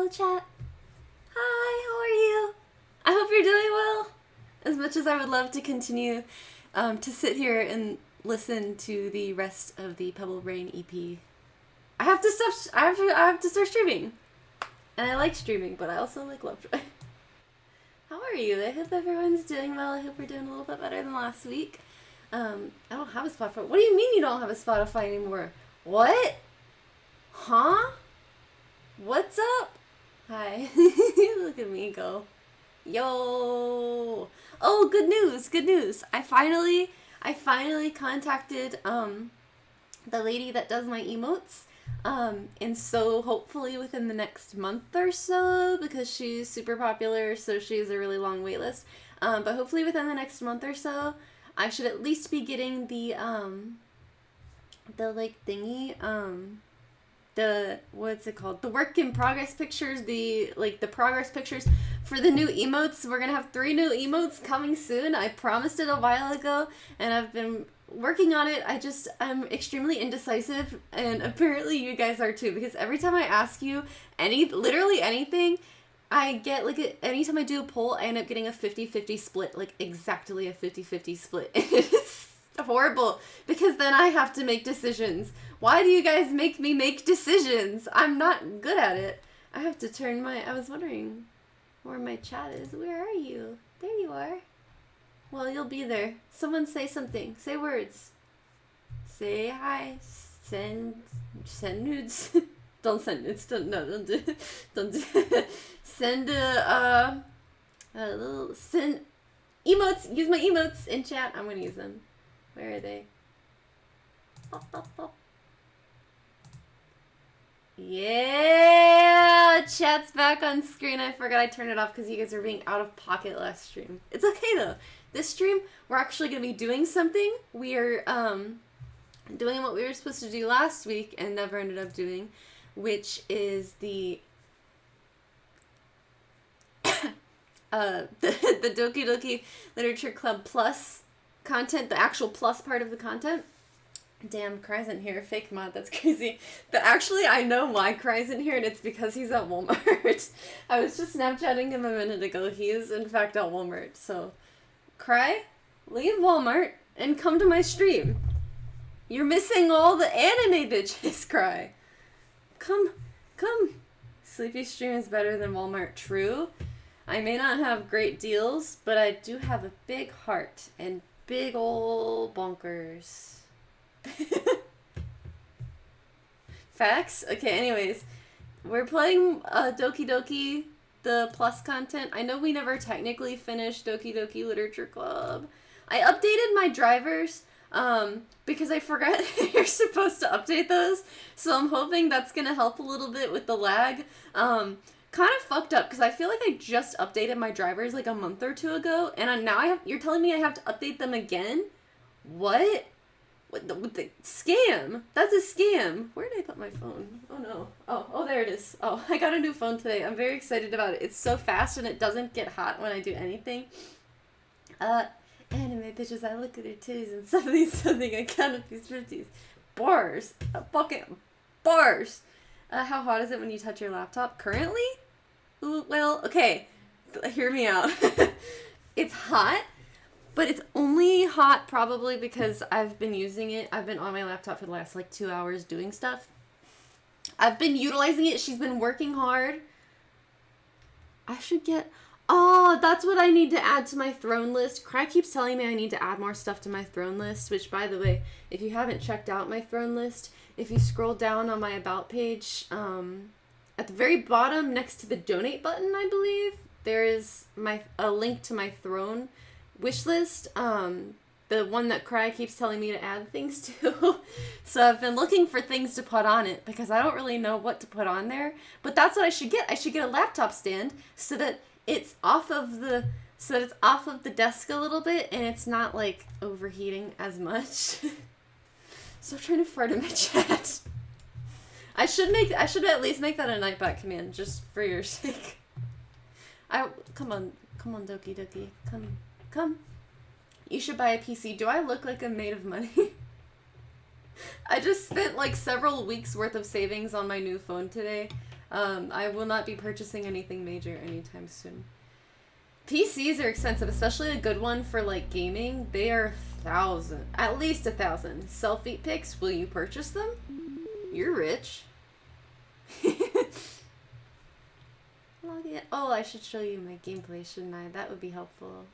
chat. Hi, how are you? I hope you're doing well. As much as I would love to continue to sit here and listen to the rest of the Pebble Brain EP, I have to start streaming. And I like streaming, but I also like Lovejoy. How are you? I hope everyone's doing well. I hope we're doing a little bit better than last week. I don't have a Spotify. What do you mean you don't have a Spotify anymore? What? Huh? What's up? Hi. Look at me go. Yo. Oh, good news. Good news. I finally contacted the lady that does my emotes. And so hopefully within the next month or so, because she's super popular, so she has a really long wait list. But hopefully within the next month or so, I should at least be getting the like thingy, the, what's it called? The work in progress pictures, the progress pictures for the new emotes. We're gonna have 3 new emotes coming soon. I promised it a while ago, and I've been working on it. I'm extremely indecisive, and apparently you guys are too, because every time I ask you literally anything, I get anytime I do a poll, I end up getting a 50-50 split, like exactly a 50-50 split. It's horrible, because then I have to make decisions. Why do you guys make me make decisions? I'm not good at it. I have to turn I was wondering where my chat is. Where are you? There you are. Well, you'll be there. Someone say something. Say words. Say hi. Send nudes. Don't send nudes. Don't do Send a little send emotes. Use my emotes in chat. I'm gonna use them. Where are they? Pop, pop, pop. Yeah, chat's back on screen. I forgot I turned it off because you guys were being out of pocket last stream. It's okay though. This stream, we're actually gonna be doing something. We are doing what we were supposed to do last week and never ended up doing, which is the Doki Doki Literature Club Plus content, the actual plus part of the content. Damn, Cry's in here. Fake mod, that's crazy. But actually, I know why Cry's in here, and it's because he's at Walmart. I was just Snapchatting him a minute ago. He is, in fact, at Walmart. So, Cry, leave Walmart and come to my stream. You're missing all the anime bitches, Cry. Come. Sleepy stream is better than Walmart. True. I may not have great deals, but I do have a big heart and big ol' bonkers. Facts? Okay, anyways. We're playing Doki Doki, the plus content. I know we never technically finished Doki Doki Literature Club. I updated my drivers because I forgot you're supposed to update those. So I'm hoping that's going to help a little bit with the lag. Kind of fucked up because I feel like I just updated my drivers like a month or 2 ago. And now you're telling me I have to update them again? What? What the scam? That's a scam. Where did I put my phone? Oh no. Oh, there it is. Oh, I got a new phone today. I'm very excited about it. It's so fast and it doesn't get hot when I do anything. Anime bitches, I look at her titties and something, I count up these 50s. Bars. Fucking bars. How hot is it when you touch your laptop? Currently? Ooh, well, okay. Hear me out. It's hot. But it's only hot probably because I've been using it. I've been on my laptop for the last 2 hours doing stuff. I've been utilizing it. She's been working hard. I should get... Oh, that's what I need to add to my throne list. Cry keeps telling me I need to add more stuff to my throne list, which, by the way, if you haven't checked out my throne list, if you scroll down on my About page, at the very bottom next to the donate button, I believe, there is a link to my throne wish list, the one that Cry keeps telling me to add things to. So I've been looking for things to put on it because I don't really know what to put on there. But that's what I should get. I should get a laptop stand so that it's off of the desk a little bit and it's not overheating as much. So I'm trying to fart in my chat. I should at least make that a nightbot command just for your sake. Come on Doki Doki, come. You should buy a PC. Do I look like I'm made of money? I just spent several weeks worth of savings on my new phone today. I will not be purchasing anything major anytime soon. PCs are expensive, especially a good one for like gaming. They are at least 1,000. Selfie pics, will you purchase them? You're rich. Oh, I should show you my gameplay, shouldn't I? That would be helpful.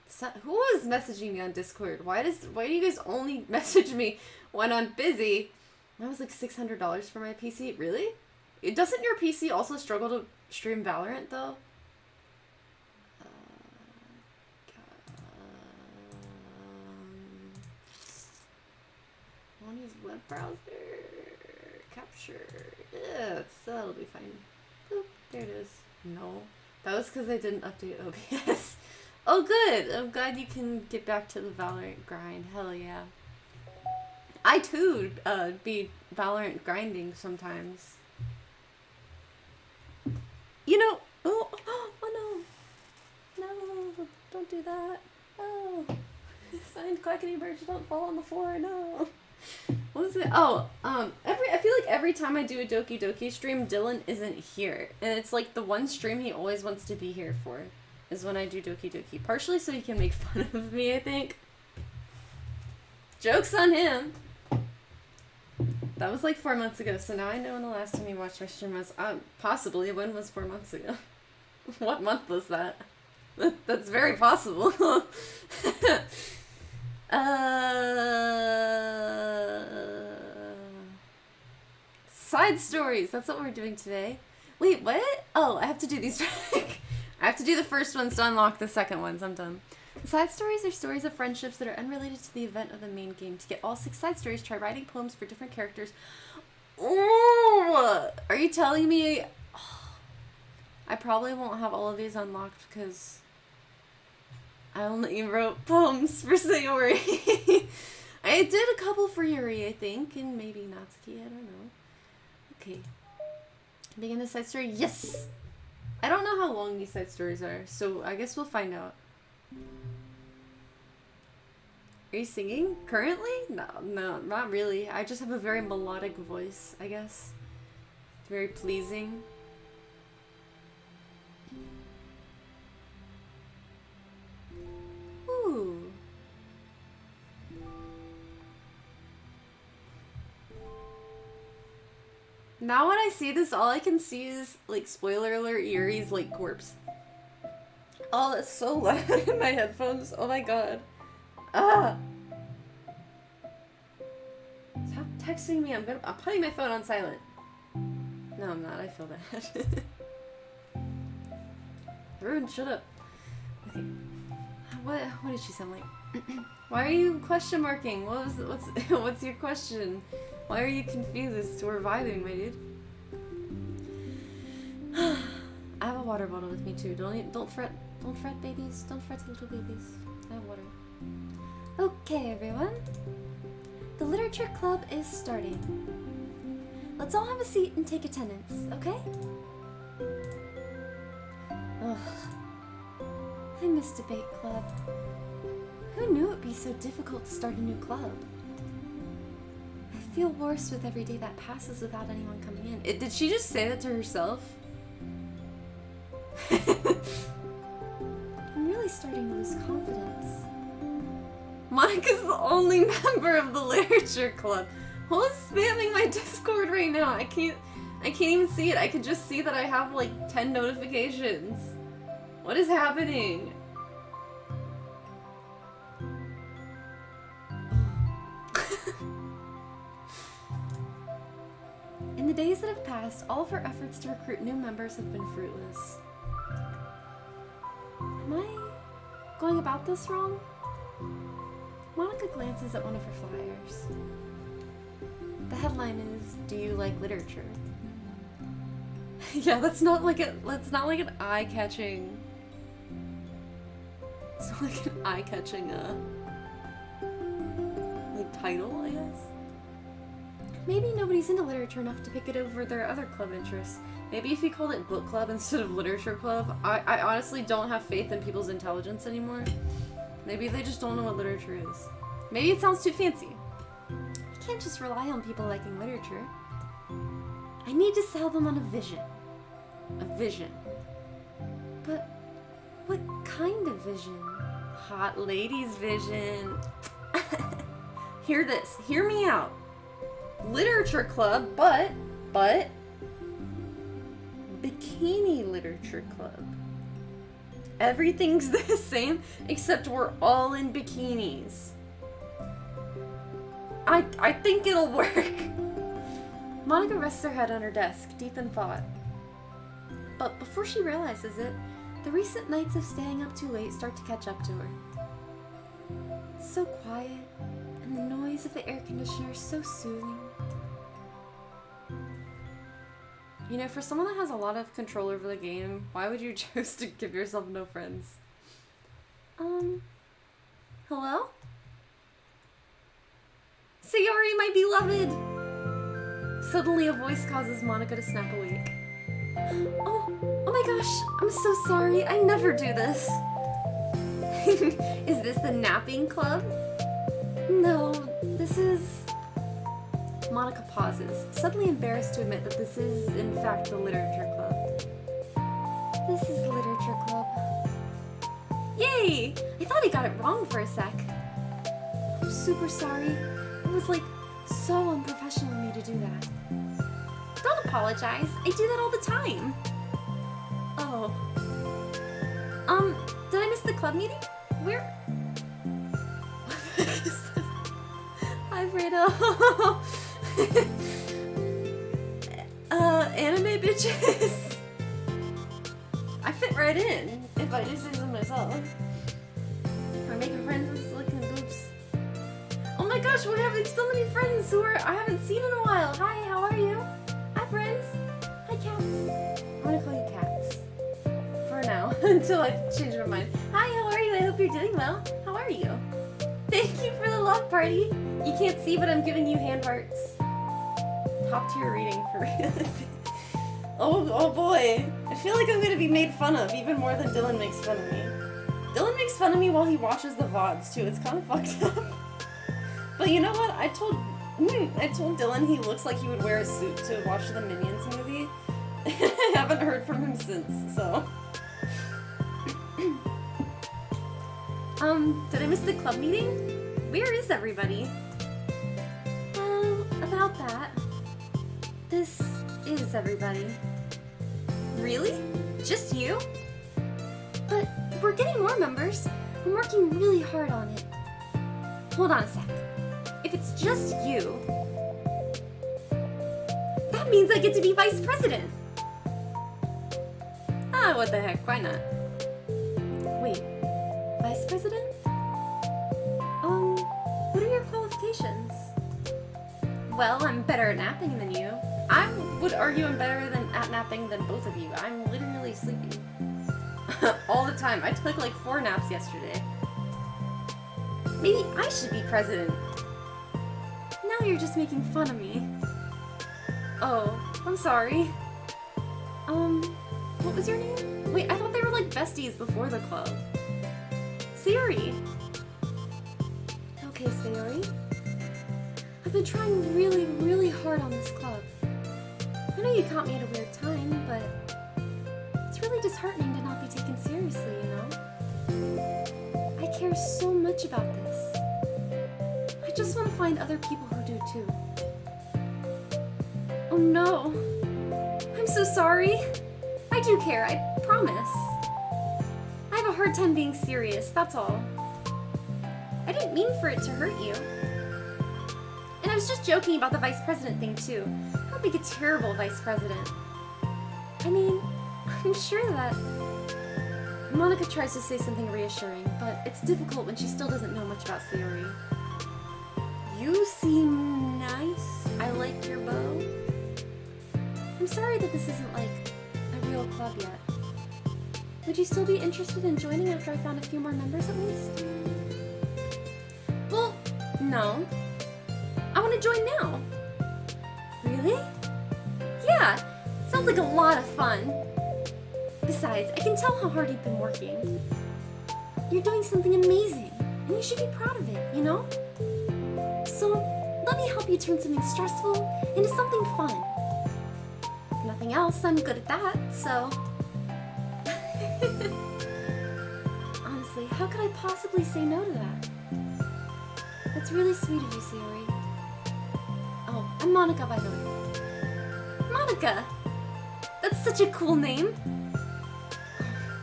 So, who was messaging me on Discord? Why do you guys only message me when I'm busy? That was like $600 for my PC. Really? Doesn't your PC also struggle to stream Valorant though? I want to use web browser capture. Yeah, that'll be fine. Boop, there it is. No, that was because I didn't update OBS. Oh, good. I'm glad you can get back to the Valorant grind. Hell yeah. I too be Valorant grinding sometimes. You know. Oh no, no, don't do that. Oh, signed Quackity Birds, don't fall on the floor. No. What was it? Oh, I feel like every time I do a Doki Doki stream, Dylan isn't here. And it's like the one stream he always wants to be here for is when I do Doki Doki. Partially so he can make fun of me, I think. Joke's on him. That was like 4 months ago, so now I know when the last time you watched my stream was. Possibly, when was 4 months ago? What month was that? That's very possible. Side stories. That's what we're doing today. Wait, what? Oh, I have to do these. I have to do the first ones to unlock the second ones. I'm done. Side stories are stories of friendships that are unrelated to the event of the main game. To get all 6 side stories, try writing poems for different characters. Oh, are you telling me? I probably won't have all of these unlocked because I only wrote poems for Sayori. I did a couple for Yuri, I think, and maybe Natsuki, I don't know. Okay. Begin the side story? Yes! I don't know how long these side stories are, so I guess we'll find out. Are you singing currently? No, not really. I just have a very melodic voice, I guess. It's very pleasing. Ooh. Now when I see this, all I can see is, like, spoiler alert, Yuri's, like, corpse. Oh, that's so loud in my headphones. Oh my god. Ah! Stop texting me. I'm putting my phone on silent. No, I'm not. I feel bad. Rude, shut up. Okay. What did she sound like? Why are you question marking? What's your question? Why are you confused? We're vibing, my dude. I have a water bottle with me too. Don't fret, babies. Don't fret, little babies. I have water. Okay, everyone. The literature club is starting. Let's all have a seat and take attendance, okay? Ugh. I miss debate club. Who knew it'd be so difficult to start a new club? I feel worse with every day that passes without anyone coming in. Did she just say that to herself? I'm really starting to lose confidence. Monica's the only member of the literature club. Who's spamming my Discord right now? I can't even see it. I can just see that I have like 10 notifications. What is happening? In the days that have passed, all of her efforts to recruit new members have been fruitless. Am I going about this wrong? Monica glances at one of her flyers. The headline is, "Do you like literature?" Yeah, that's not like an eye-catching. It's not like an eye-catching like title, I guess. Maybe nobody's into literature enough to pick it over their other club interests. Maybe if you called it book club instead of literature club. I honestly don't have faith in people's intelligence anymore. Maybe they just don't know what literature is. Maybe it sounds too fancy. You can't just rely on people liking literature. I need to sell them on a vision. A vision. But what kind of vision? Hot lady's vision. Hear this. Hear me out. Literature club, but bikini literature club. Everything's the same except we're all in bikinis. I think it'll work. Monica rests her head on her desk, deep in thought. But before she realizes it, the recent nights of staying up too late start to catch up to her. It's so quiet, and the noise of the air conditioner is so soothing. You know, for someone that has a lot of control over the game, why would you choose to give yourself no friends? Hello? Sayori, my beloved! Suddenly a voice causes Monica to snap awake. Oh my gosh, I'm so sorry, I never do this. Is this the napping club? No, this is... Monica pauses, suddenly embarrassed to admit that this is, in fact, the literature club. This is the literature club. Yay! I thought I got it wrong for a sec. I'm super sorry. It was, like, so unprofessional of me to do that. Don't apologize. I do that all the time. Oh. Did I miss the club meeting? Where? Hi, Fredo. Anime bitches. I fit right in, if I do say so myself. We're making friends with looking boobs. Oh my gosh, we're having so many friends who I haven't seen in a while. Hi, how are you? Hi, friends. Hi, cats. I'm gonna call you cats. For now, until I change my mind. Hi, how are you? I hope you're doing well. How are you? Thank you for the love party. You can't see, but I'm giving you hand hearts. Top tier reading for real. Oh boy. I feel like I'm gonna be made fun of even more than Dylan makes fun of me. Dylan makes fun of me while he watches the VODs too. It's kind of fucked up. But you know what? I told Dylan he looks like he would wear a suit to watch the Minions movie. I haven't heard from him since, so. Did I miss the club meeting? Where is everybody? Well, about that. This is everybody. Really? Just you? But we're getting more members. I'm working really hard on it. Hold on a sec. If it's just you, that means I get to be vice president. Ah, what the heck, why not? Wait, vice president? What are your qualifications? Well, I'm better at napping than you. I would argue I'm better at napping than both of you. I'm literally sleepy. All the time. I took like 4 naps yesterday. Maybe I should be president. Now you're just making fun of me. Oh, I'm sorry. What was your name? Wait, I thought they were like besties before the club. Sayori. Okay, Sayori. I've been trying really, really hard on this club. I know you caught me at a weird time, but it's really disheartening to not be taken seriously, you know? I care so much about this. I just want to find other people who do too. Oh no. I'm so sorry. I do care, I promise. I have a hard time being serious, that's all. I didn't mean for it to hurt you. And I was just joking about the vice president thing too. I'll make a terrible vice president. I mean, I'm sure that... Monica tries to say something reassuring, but it's difficult when she still doesn't know much about Sayori. You seem nice. I like your bow. I'm sorry that this isn't like a real club yet. Would you still be interested in joining after I found a few more members at least? Well, no. I want to join now. Really? Yeah, sounds like a lot of fun. Besides, I can tell how hard you've been working. You're doing something amazing, and you should be proud of it, you know? So, let me help you turn something stressful into something fun. nothing else, I'm good at that, so... Honestly, how could I possibly say no to that? That's really sweet of you, Sayori. Oh, I'm Monica, by the way. Monica! That's such a cool name!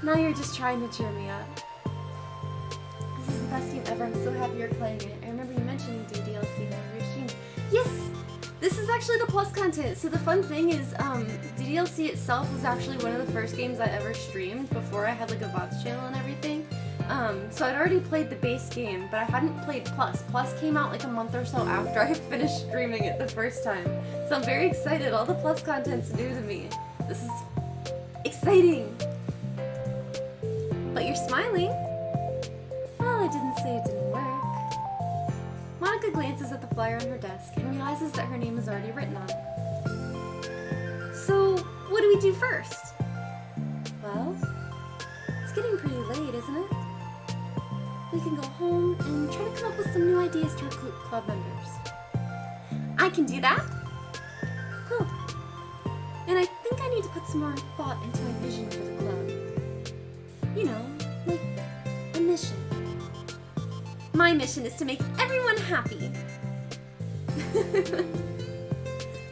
Now you're just trying to cheer me up. This is the best game ever. I'm so happy you're playing it. I remember you mentioning DLC in one of your streams. Yes! This is actually the plus content. So the fun thing is, the DLC itself was actually one of the first games I ever streamed before I had like a VOD channel and everything. So I'd already played the base game, but I hadn't played Plus. Plus came out like a month or so after I finished streaming it the first time. So I'm very excited. All the Plus content's new to me. This is exciting. But you're smiling. Well, I didn't say it didn't work. Monica glances at the flyer on her desk and realizes that her name is already written on it. So, what do we do first? Well, it's getting pretty late, isn't it? We can go home and try to come up with some new ideas to recruit club members. I can do that? Cool. And I think I need to put some more thought into my vision for the club. You know, like a mission. My mission is to make everyone happy.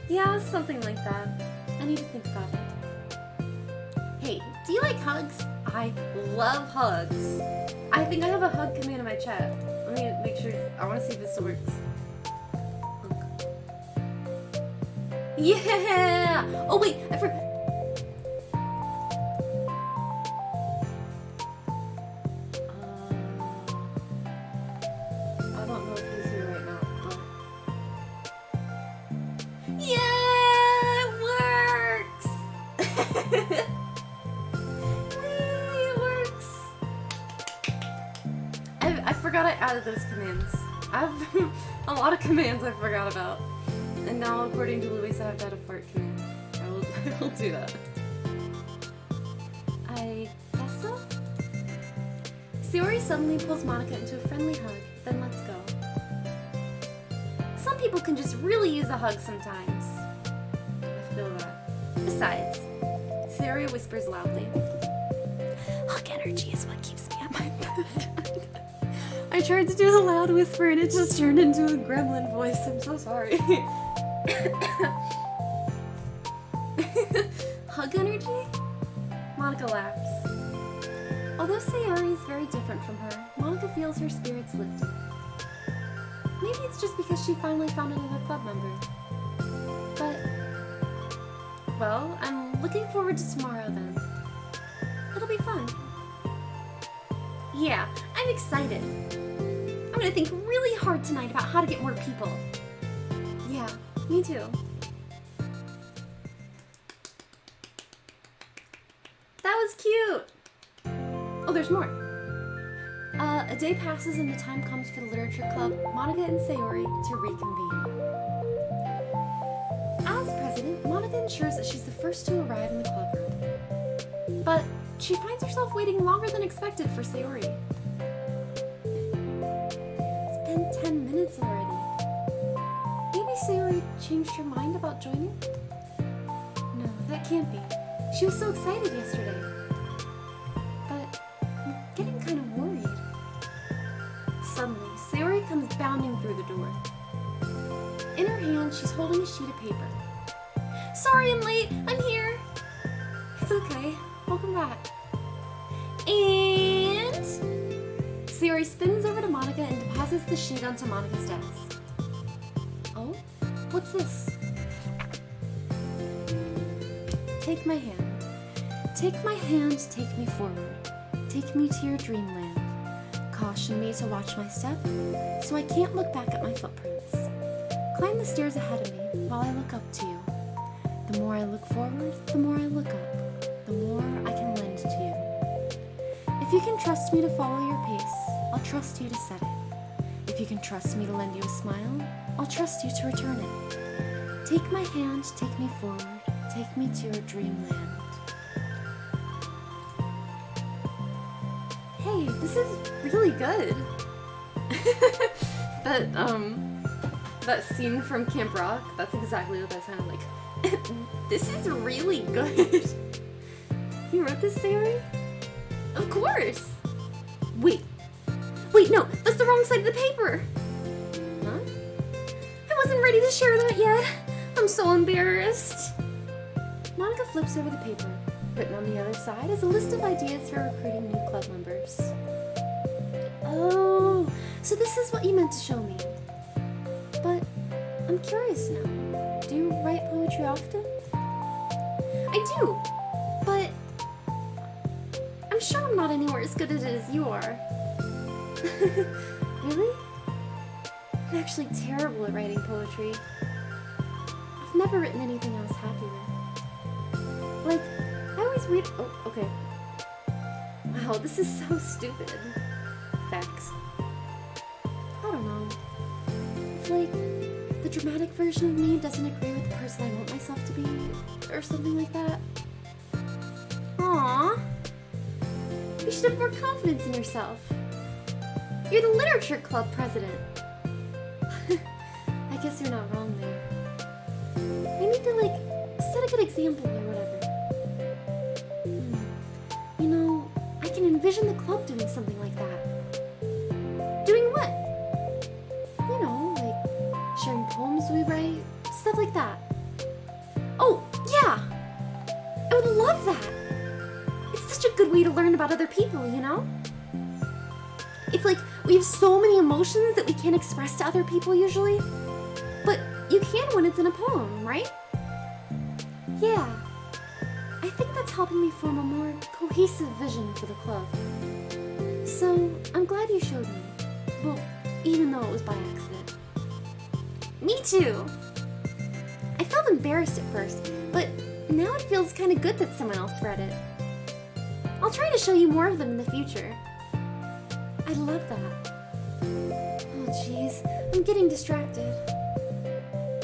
Yeah, something like that. I need to think about it. Hey, do you like hugs? I love hugs. I think I have a hug command in my chat. Let me make sure. I want to see if this works. Yeah! Oh wait, I forgot. I don't know if he's here right now, but... Yeah, it works! It works! I forgot I added those commands. I have a lot of commands I forgot about. And now, according to Luis, I have to add a fart command. I will do that. I guess so? Sayori suddenly pulls Monica into a friendly hug, then lets go. Some people can just really use a hug sometimes. I feel that. Besides, Sayori whispers loudly. Hug energy is what keeps me at my best. I tried to do the loud whisper and it just turned into a gremlin voice. I'm so sorry. Hug energy? Monica laughs. Although Sayori is very different from her, Monica feels her spirits lifted. Maybe it's just because she finally found another club member. But, well, I'm looking forward to tomorrow then. It'll be fun. Yeah, I'm excited. I'm gonna think really hard tonight about how to get more people. Yeah, me too. That was cute! Oh, there's more. A day passes and the time comes for the literature club, Monica and Sayori, to reconvene. As president, Monica ensures that she's the first to arrive in the club room. But she finds herself waiting longer than expected for Sayori. It's been 10 minutes already. Maybe Sayori changed her mind about joining? No, that can't be. She was so excited yesterday. But I'm getting kind of worried. Suddenly, Sayori comes bounding through the door. In her hand, she's holding a sheet of paper. Sorry I'm late, I'm here. It's okay, welcome back. And... Sayori spins over to Monica and deposits the sheet onto Monica's desk. Oh? What's this? Take my hand. Take my hand, take me forward. Take me to your dreamland. Caution me to watch my step, so I can't look back at my footprints. Climb the stairs ahead of me while I look up to you. The more I look forward, the more I look up. The more I can lend to you. If you can trust me to follow your pace, I'll trust you to set it. If you can trust me to lend you a smile, I'll trust you to return it. Take my hand, take me forward, take me to your dreamland. Hey, this is really good. that scene from Camp Rock, that's exactly what that sounded like. This is really good. You wrote this, Sayori? Of course. Wait, no, that's the wrong side of the paper. Huh? I wasn't ready to share that yet. I'm so embarrassed. Monica flips over the paper. Written on the other side is a list of ideas for recruiting new club members. Oh, so this is what you meant to show me. But I'm curious now. Do you write poetry often? I do, but I'm sure I'm not anywhere as good at it as you are. Really? I'm actually terrible at writing poetry. I've never written anything I was happy with. Like, I always read... Oh, okay. Wow, this is so stupid. Facts. I don't know. It's like the dramatic version of me doesn't agree with the person I want myself to be, or something like that. Aww. You should have more confidence in yourself. You're the literature club president. I guess you're not wrong there. I need to, like, set a good example or whatever. You know, I can envision the club doing something like that. Doing what? You know, like, sharing poems we write, stuff like that. Oh, yeah! I would love that! It's such a good way to learn about other people, you know? It's like we have so many emotions that we can't express to other people usually. But you can when it's in a poem, right? Yeah. I think that's helping me form a more cohesive vision for the club. So, I'm glad you showed me. Well, even though it was by accident. Me too! I felt embarrassed at first, but now it feels kind of good that someone else read it. I'll try to show you more of them in the future. I love that. Oh jeez, I'm getting distracted.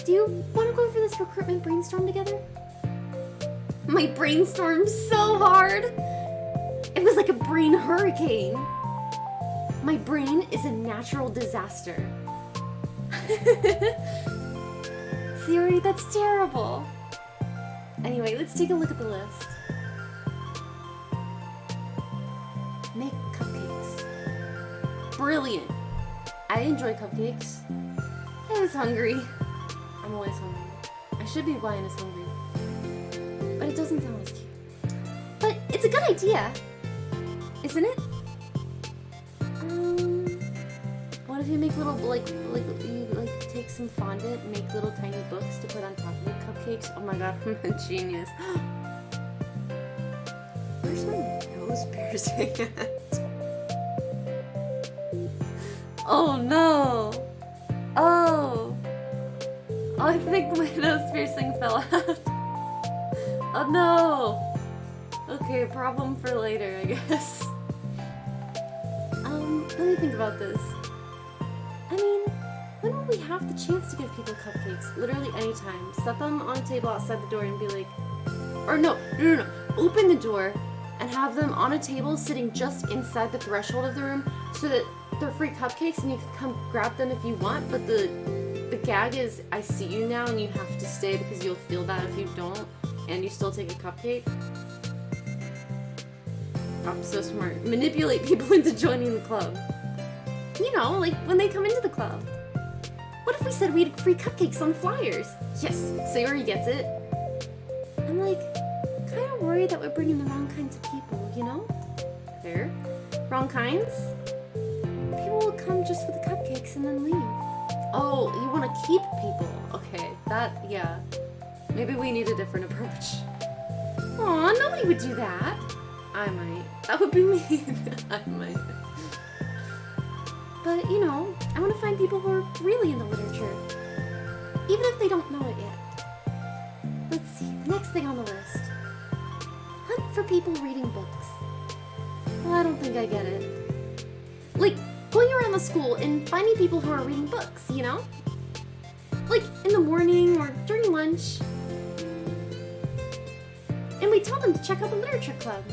Do you want to go over this recruitment brainstorm together? My brainstorm's so hard! It was like a brain hurricane. My brain is a natural disaster. Sayori, that's terrible. Anyway, let's take a look at the list. Make cupcakes. Brilliant. I enjoy cupcakes. I was hungry. I'm always hungry. I should be YnisSleepy hungry. But it doesn't sound as cute. But it's a good idea. Isn't it? What if you make little, you take some fondant and make little tiny books to put on top of the cupcakes? Oh my god, I'm a genius. Where's my nose piercing at? Oh no! Oh! I think my nose piercing fell out. Oh no! Okay, problem for later, I guess. Let me think about this. I mean, when will we have the chance to give people cupcakes? Literally anytime. Set them on a table outside the door and be like... Or no. Open the door and have them on a table sitting just inside the threshold of the room so that they're free cupcakes and you can come grab them if you want, but the gag is I see you now and you have to stay because you'll feel bad if you don't and you still take a cupcake. I'm so smart. Manipulate people into joining the club. You know, like when they come into the club. What if we said we had free cupcakes on flyers? Yes, Sayori gets it. I'm like, kind of worried that we're bringing the wrong kinds of people, you know? Fair. Wrong kinds? People will come just for the cupcakes and then leave. Oh, you want to keep people. Okay, yeah. Maybe we need a different approach. Aw, nobody would do that. I might. That would be mean. I might. But, you know, I want to find people who are really into literature. Even if they don't know it yet. Let's see, next thing on the list. Hunt for people reading books. Well, I don't think I get it. Like, going around the school and finding people who are reading books, you know? Like, in the morning or during lunch. And we tell them to check out the literature club.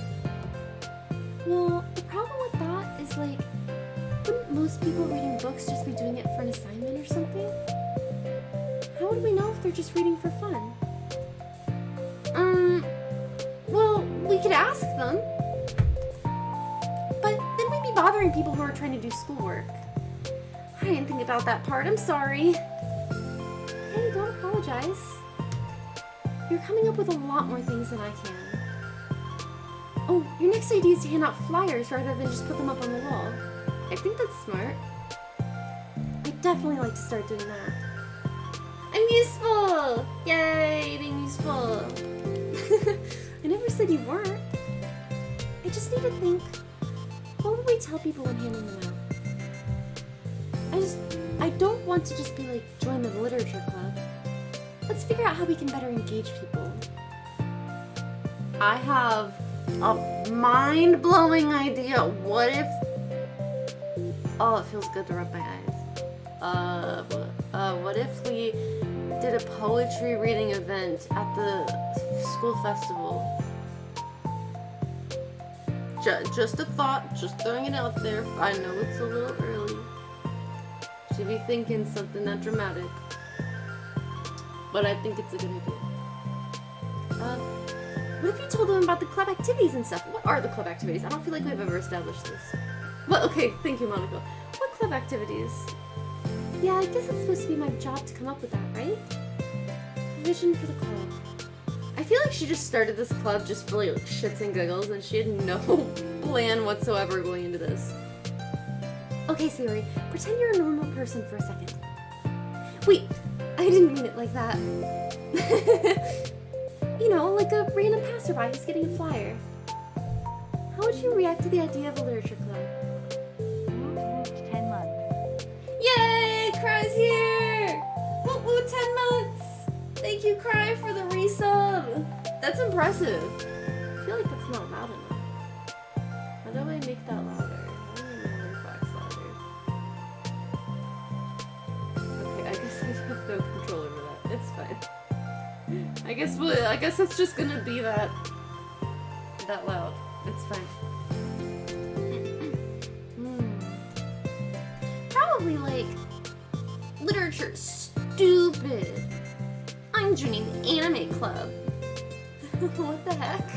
Well, the problem with that is, like, wouldn't most people reading books just be doing it for an assignment or something? How would we know if they're just reading for fun? could ask them. But then we'd be bothering people who are trying to do schoolwork. I didn't think about that part. I'm sorry. Hey, don't apologize. You're coming up with a lot more things than I can. Oh, your next idea is to hand out flyers rather than just put them up on the wall. I think that's smart. I'd definitely like to start doing that. I'm useful! Yay, being useful. I never said you weren't. I just need to think, what would we tell people when handing them out? I don't want to just be like, join the literature club. Let's figure out how we can better engage people. I have a mind-blowing idea. What if... Oh, it feels good to rub my eyes. What if we did a poetry reading event at the school festival? Just a thought, just throwing it out there. I know it's a little early. Should be thinking something that dramatic. But I think it's a good idea. What if you told them about the club activities and stuff? What are the club activities? I don't feel like we've ever established this. Well, okay, thank you, Monica. What club activities? Yeah, I guess it's supposed to be my job to come up with that, right? Vision for the club. I feel like she just started this club just for like shits and giggles, and she had no plan whatsoever going into this. Okay, Sayori, pretend you're a normal person for a second. Wait, I didn't mean it like that. You know, like a random passerby who's getting a flyer. How would you react to the idea of a literature club? 10 months. Yay! Cry's here! Woo woo, 10 months! Thank you, Cry, for the resub! That's impressive. I feel like that's not loud enough. How do I make that louder? I don't even know where Fox louder. Okay, I guess I have no control over that. It's fine. I guess it's just gonna be that loud. It's fine. Probably like literature stupid. I'm joining the anime club. What the heck?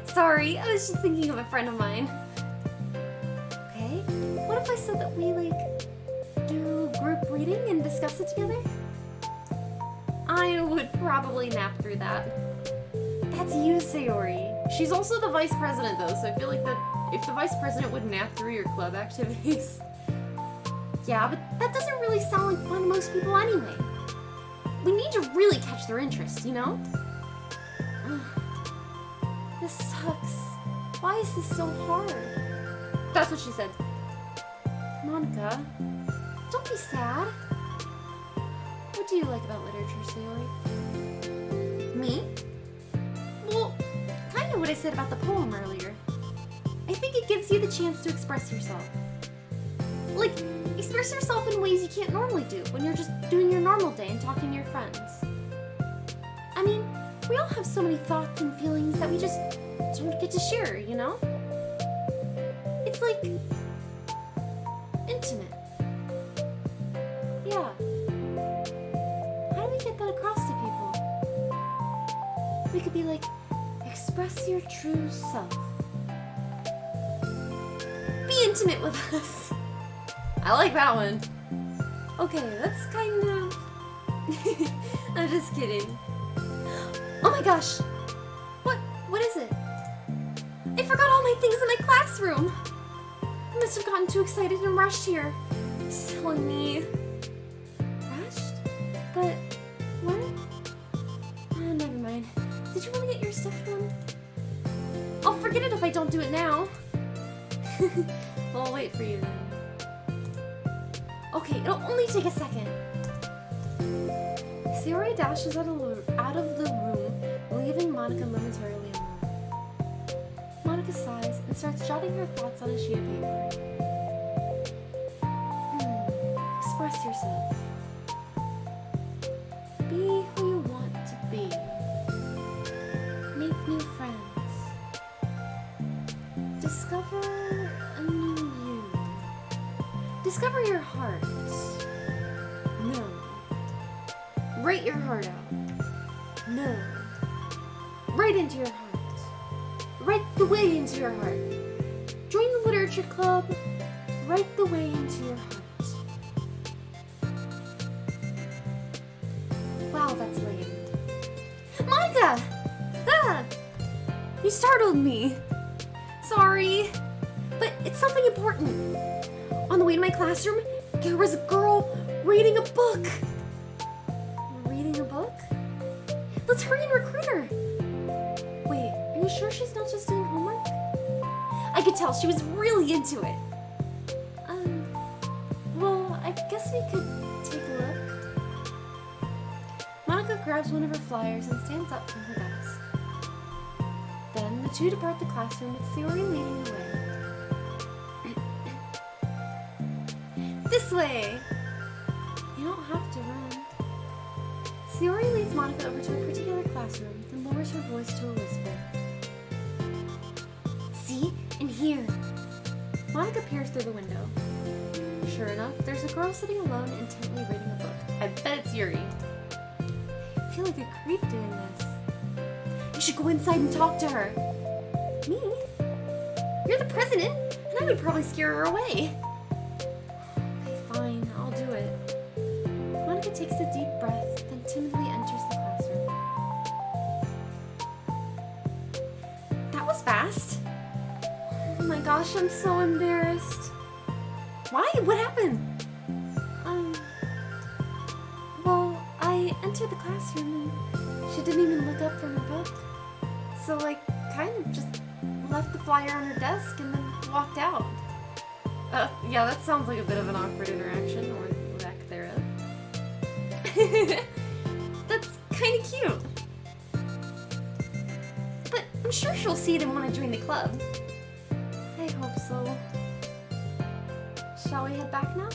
Sorry, I was just thinking of a friend of mine. Okay, what if I said that we like do group reading and discuss it together? I would probably nap through that. That's you, Sayori. She's also the vice president, though, so I feel like that if the vice president would nap through your club activities... Yeah, but that doesn't really sound like fun to most people anyway. We need to really catch their interest, you know? This sucks. Why is this so hard? That's what she said. Monica, don't be sad. What do you like about literature, Sayori? Me? Well, kind of what I said about the poem earlier. I think it gives you the chance to express yourself. Like, express yourself in ways you can't normally do when you're just doing your normal day and talking to your friends. I mean, we all have so many thoughts and feelings that we just don't get to share, you know? It's like... intimate. Yeah. How do we get that across to people? We could be like, express your true self. Be intimate with us. I like that one. Okay, that's kind of... I'm just kidding. Oh my gosh! What is it? I forgot all my things in my classroom! I must have gotten too excited and rushed here. Silly me. Rushed? But... what? Never mind. Did you really get your stuff done? I'll forget it if I don't do it now. Well, I'll wait for you then. Okay, it'll only take a second. Sayori dashes out of the room, leaving Monica momentarily alone. Monica sighs and starts jotting her thoughts on a sheet of paper. Express yourself. Be who you want to be. Make new friends. Discover a new you. Discover your heart. No. Write your heart out. No. Right into your heart. right the way into your heart. Join the literature club, right the way into your heart. Wow, that's lame. Monica! Ah! You startled me. Sorry. But it's something important. On the way to my classroom, there was a girl reading a book. Reading a book? Let's hurry and recruit her. Wait, are you sure she's not just doing homework? I could tell she was really into it. Well, I guess we could take a look. Monica grabs one of her flyers and stands up from her desk. Then the two depart the classroom with Sayori leading the way. This way! You don't have to run. Sayori leads Monica over to a particular classroom, then lowers her voice to a whisper. See? In here. Monica peers through the window. Sure enough, there's a girl sitting alone, intently reading a book. I bet it's Yuri. I feel like a creep doing this. You should go inside and talk to her. Me? You're the president, and I would probably scare her away. Okay, fine, I'll do it. Monica takes a deep breath, then timidly enters the classroom. That was fast. Oh my gosh, I'm so embarrassed. Why? What happened? Well, I entered the classroom and she didn't even look up from her book. So I kind of just left the flyer on her desk and then walked out. Yeah, that sounds like a bit of an awkward interaction, or lack thereof. That's kind of cute. But I'm sure she'll see it and want to join the club. I hope so. Shall we head back now?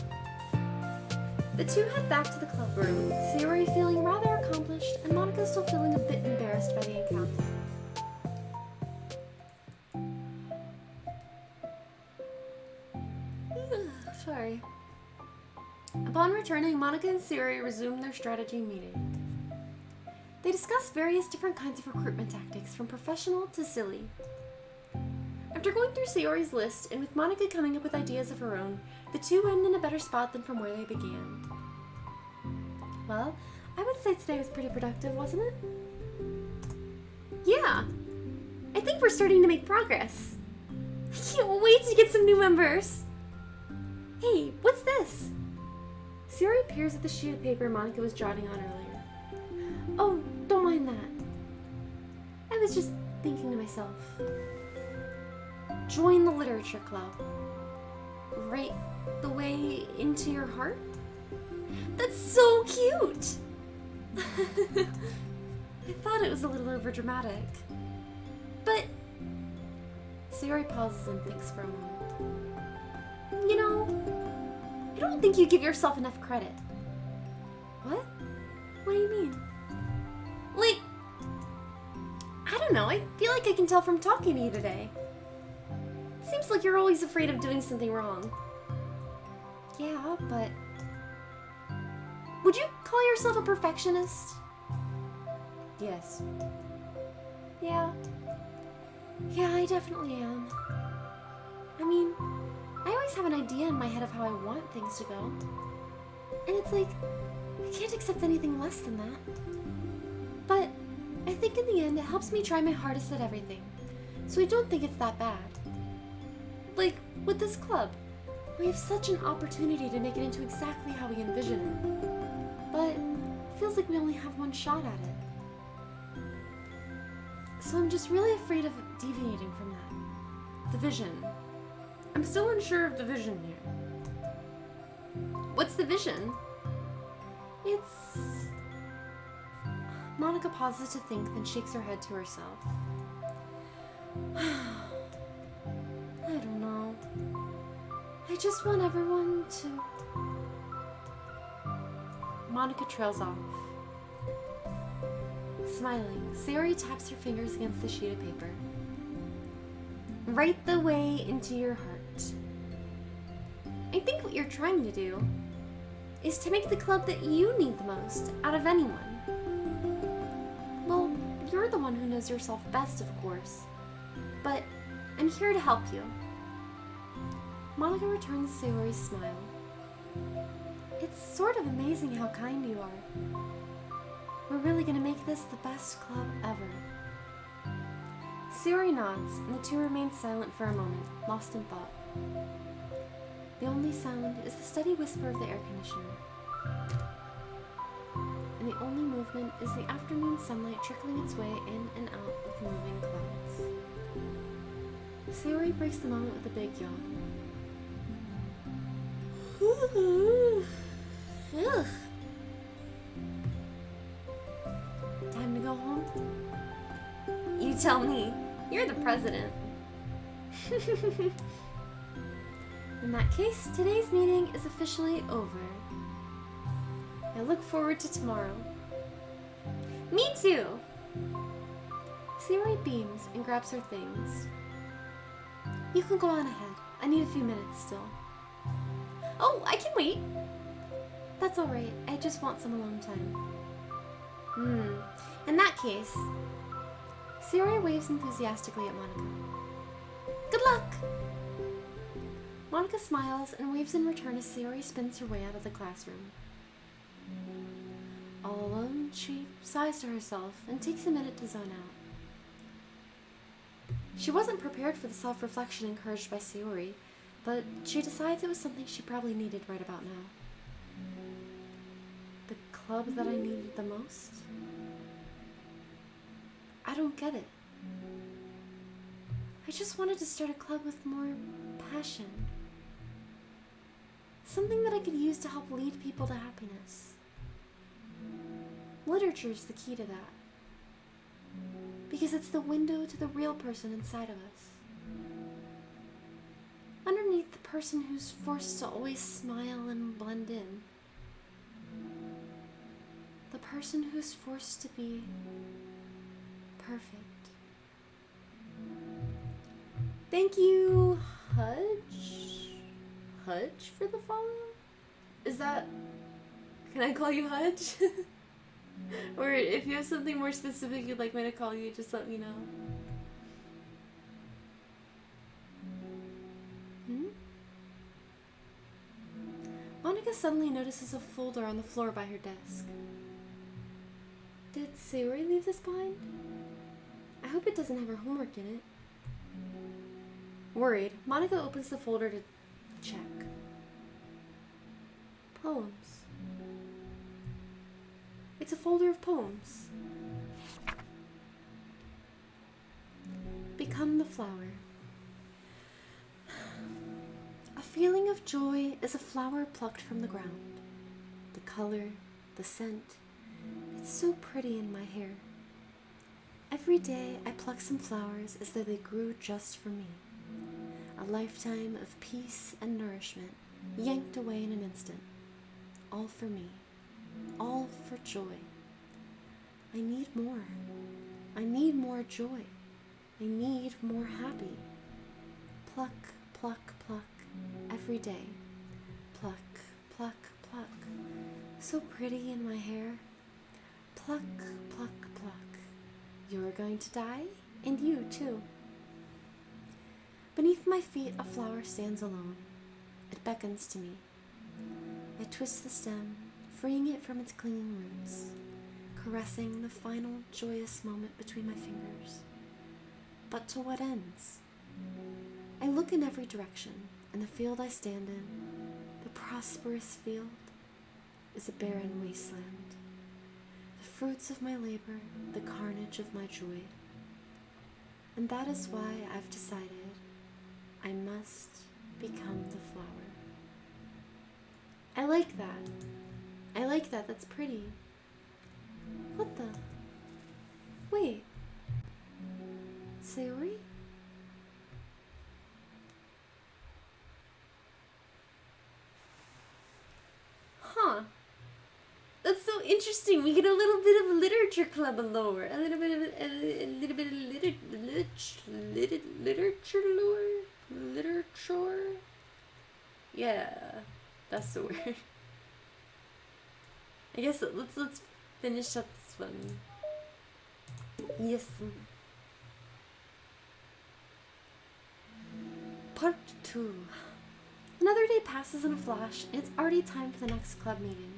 The two head back to the club room, Sayori feeling rather accomplished and Monica still feeling a bit embarrassed by the encounter. Sorry. Upon returning, Monica and Sayori resumed their strategy meeting. They discussed various different kinds of recruitment tactics, from professional to silly. After going through Sayori's list, and with Monica coming up with ideas of her own, the two end in a better spot than from where they began. Well, I would say today was pretty productive, wasn't it? Yeah! I think we're starting to make progress. I can't wait to get some new members! Hey, what's this? Sayori peers at the sheet of paper Monica was jotting on earlier. Oh, don't mind that. I was just thinking to myself. Join the literature club. Right the way into your heart? That's so cute! I thought it was a little overdramatic. But Sayori pauses and thinks for a moment. You know, I don't think you give yourself enough credit. What? What do you mean? Like, I don't know, I feel like I can tell from talking to you today. It seems like you're always afraid of doing something wrong. Yeah, but... Would you call yourself a perfectionist? Yes. Yeah. Yeah, I definitely am. I mean, I always have an idea in my head of how I want things to go. And it's like, I can't accept anything less than that. But I think in the end, it helps me try my hardest at everything. So I don't think it's that bad. Like, with this club, we have such an opportunity to make it into exactly how we envision it. But it feels like we only have one shot at it. So I'm just really afraid of deviating from that. The vision. I'm still unsure of the vision here. What's the vision? It's... Monica pauses to think, then shakes her head to herself. I don't know. I just want everyone to... Monica trails off. Smiling, Sayori taps her fingers against the sheet of paper. Right the way into your heart. I think what you're trying to do is to make the club that you need the most out of anyone. Well, you're the one who knows yourself best, of course. but I'm here to help you. Monica returns Sayori's smile. It's sort of amazing how kind you are. We're really gonna make this the best club ever. Sayori nods, and the two remain silent for a moment, lost in thought. The only sound is the steady whisper of the air conditioner. And the only movement is the afternoon sunlight trickling its way in and out of moving clouds. Sayori breaks the moment with a big yawn. Time to go home? You tell me. You're the president. In that case, today's meeting is officially over. I look forward to tomorrow. Me too! Sayori beams and grabs her things. You can go on ahead. I need a few minutes still. Oh, I can wait. That's alright. I just want some alone time. In that case, Sayori waves enthusiastically at Monica. Good luck! Monica smiles and waves in return as Sayori spins her way out of the classroom. All alone, she sighs to herself and takes a minute to zone out. She wasn't prepared for the self-reflection encouraged by Sayori, but she decides it was something she probably needed right about now. The club that I needed the most? I don't get it. I just wanted to start a club with more passion. Something that I could use to help lead people to happiness. Literature's the key to that. Because it's the window to the real person inside of us. Underneath the person who's forced to always smile and blend in. The person who's forced to be perfect. Thank you, Hudge for the follow? Is that... Can I call you Hudge? Or if you have something more specific you'd like me to call you, just let me know. Monica suddenly notices a folder on the floor by her desk. Did Sayori leave this behind? I hope it doesn't have her homework in it. Worried, Monica opens the folder to check. Poems. It's a folder of poems. Become the flower. A feeling of joy is a flower plucked from the ground. The color, the scent, it's so pretty in my hair. Every day I pluck some flowers as though they grew just for me. A lifetime of peace and nourishment, yanked away in an instant. All for me. All for joy. I need more. I need more joy. I need more happy. Pluck, pluck, pluck, every day. Pluck, pluck, pluck. So pretty in my hair. Pluck, pluck, pluck. You're going to die, and you too. Beneath my feet, a flower stands alone. It beckons to me. I twist the stem, freeing it from its clinging roots, caressing the final joyous moment between my fingers. But to what ends? I look in every direction, and the field I stand in, the prosperous field, is a barren wasteland. The fruits of my labor, the carnage of my joy. And that is why I've decided I must become the flower. I like that. I like that. That's pretty. What the? Wait. Sayori? Huh. That's so interesting. We get a little bit of literature club lore. A little bit of literature lore. Literature. Yeah, that's the word. I guess let's finish up this one. Yes. Part 2. Another day passes in a flash, and it's already time for the next club meeting.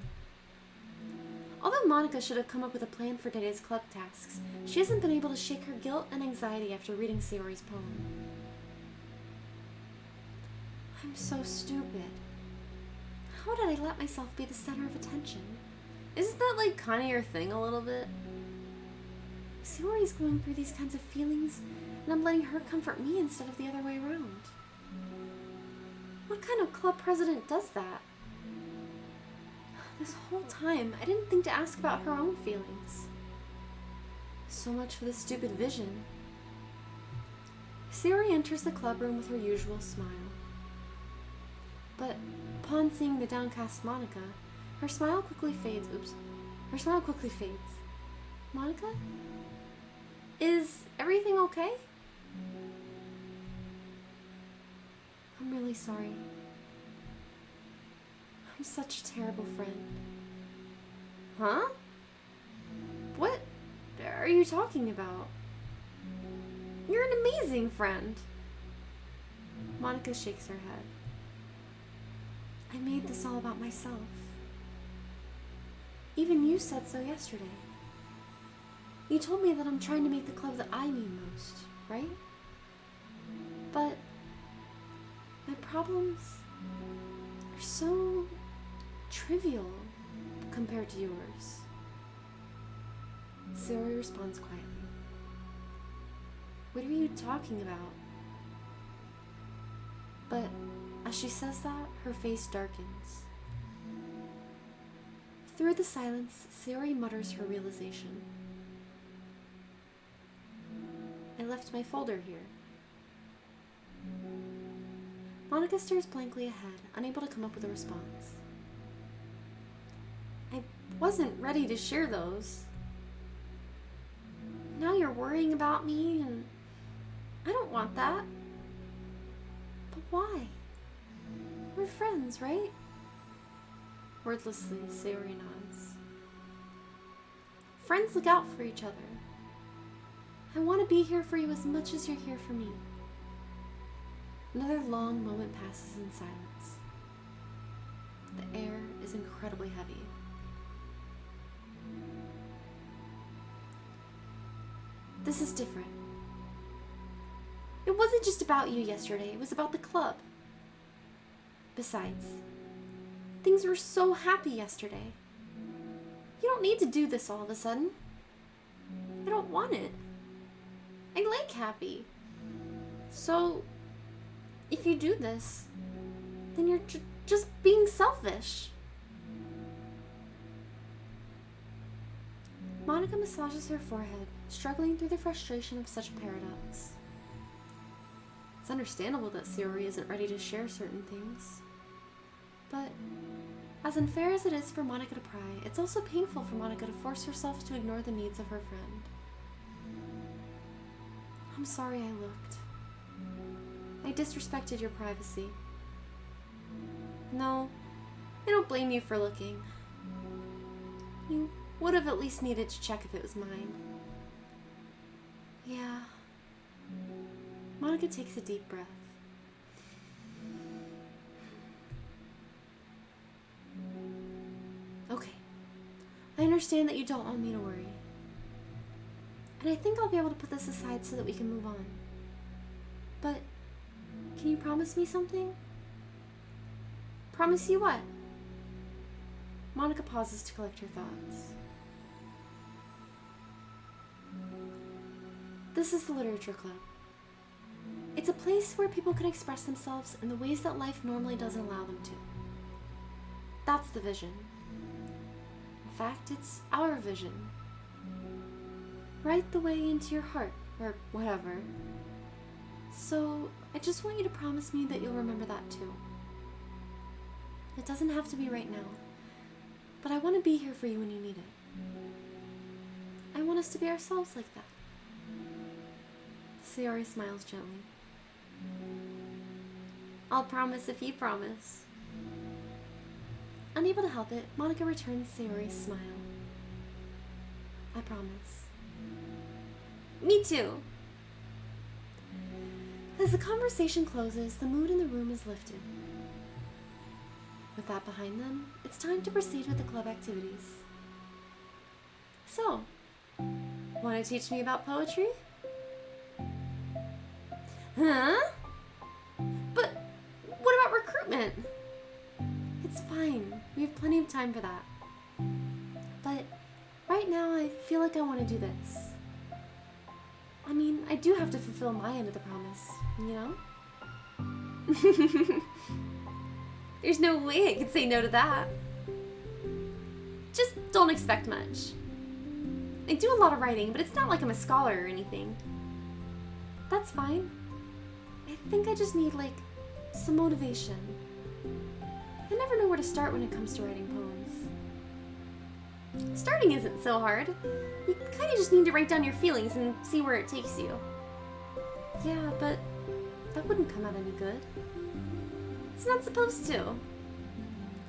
Although Monica should have come up with a plan for today's club tasks, she hasn't been able to shake her guilt and anxiety after reading Sayori's poem. I'm so stupid. How did I let myself be the center of attention? Isn't that like kind of your thing a little bit? Sayori's going through these kinds of feelings, and I'm letting her comfort me instead of the other way around. What kind of club president does that? This whole time, I didn't think to ask about her own feelings. So much for this stupid vision. Sayori enters the club room with her usual smile. But upon seeing the downcast Monica, her smile quickly fades. Her smile quickly fades. Monica? Is everything okay? I'm really sorry. I'm such a terrible friend. Huh? What are you talking about? You're an amazing friend. Monica shakes her head. I made this all about myself. Even you said so yesterday. You told me that I'm trying to make the club that I need most, right? But my problems are so trivial compared to yours. Sayori responds quietly. What are you talking about? But as she says that, her face darkens. Through the silence, Sayori mutters her realization. I left my folder here. Monica stares blankly ahead, unable to come up with a response. I wasn't ready to share those. Now you're worrying about me, and I don't want that. But why? We're friends, right? Wordlessly, Sayori nods. Friends look out for each other. I want to be here for you as much as you're here for me. Another long moment passes in silence. The air is incredibly heavy. This is different. It wasn't just about you yesterday, it was about the club. Besides, things were so happy yesterday. You don't need to do this all of a sudden. I don't want it. I like happy. So, if you do this, then you're just being selfish. Monica massages her forehead, struggling through the frustration of such a paradox. It's understandable that Sayori isn't ready to share certain things. But, as unfair as it is for Monica to pry, it's also painful for Monica to force herself to ignore the needs of her friend. I'm sorry I looked. I disrespected your privacy. No, I don't blame you for looking. You would have at least needed to check if it was mine. Yeah. Monica takes a deep breath. Okay. I understand that you don't want me to worry. And I think I'll be able to put this aside so that we can move on. But can you promise me something? Promise you what? Monica pauses to collect her thoughts. This is the Literature Club. It's a place where people can express themselves in the ways that life normally doesn't allow them to. That's the vision. In fact, it's our vision. Right the way into your heart, or whatever. So, I just want you to promise me that you'll remember that too. It doesn't have to be right now, but I want to be here for you when you need it. I want us to be ourselves like that. Sayori smiles gently. I'll promise if you promise. Unable to help it, Monica returns Sayori's smile. I promise. Me too. As As the conversation closes, the mood in the room is lifted. With that behind them, it's time to proceed with the club activities. So, want to teach me about poetry? Huh? But what about recruitment? It's fine. We have plenty of time for that. But right now, I feel like I want to do this. I mean, I do have to fulfill my end of the promise, you know? There's no way I could say no to that. Just don't expect much. I do a lot of writing, but it's not like I'm a scholar or anything. That's fine. I think I just need, like, some motivation. I never know where to start when it comes to writing poems. Starting isn't so hard. You kind of just need to write down your feelings and see where it takes you. Yeah, but that wouldn't come out any good. It's not supposed to.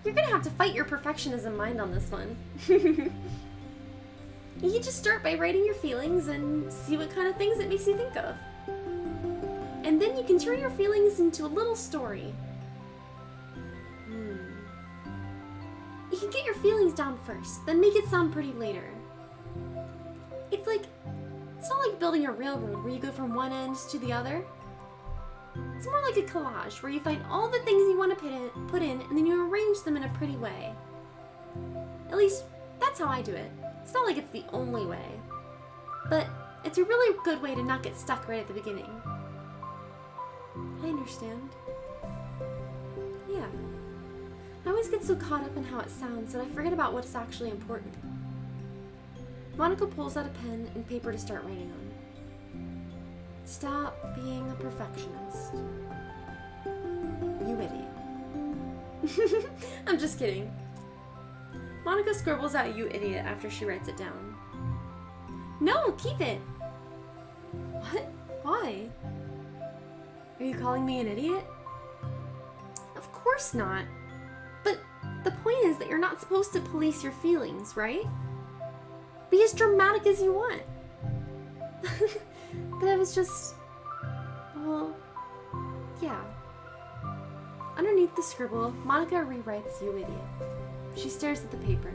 You're gonna have to fight your perfectionism mind on this one. You can just start by writing your feelings and see what kind of things it makes you think of. And then you can turn your feelings into a little story. You can get your feelings down first, then make it sound pretty later. It's not like building a railroad where you go from one end to the other. It's more like a collage where you find all the things you want to put in and then you arrange them in a pretty way. At least, that's how I do it. It's not like it's the only way. But it's a really good way to not get stuck right at the beginning. I understand. Yeah. I always get so caught up in how it sounds that I forget about what's actually important. Monica pulls out a pen and paper to start writing on. Stop being a perfectionist. You idiot. I'm just kidding. Monica scribbles out "you idiot" after she writes it down. No, keep it! What? Why? Are you calling me an idiot? Of course not. But the point is that you're not supposed to police your feelings, right? Be as dramatic as you want. That was just... well... yeah. Underneath the scribble, Monica rewrites "you idiot." She stares at the paper.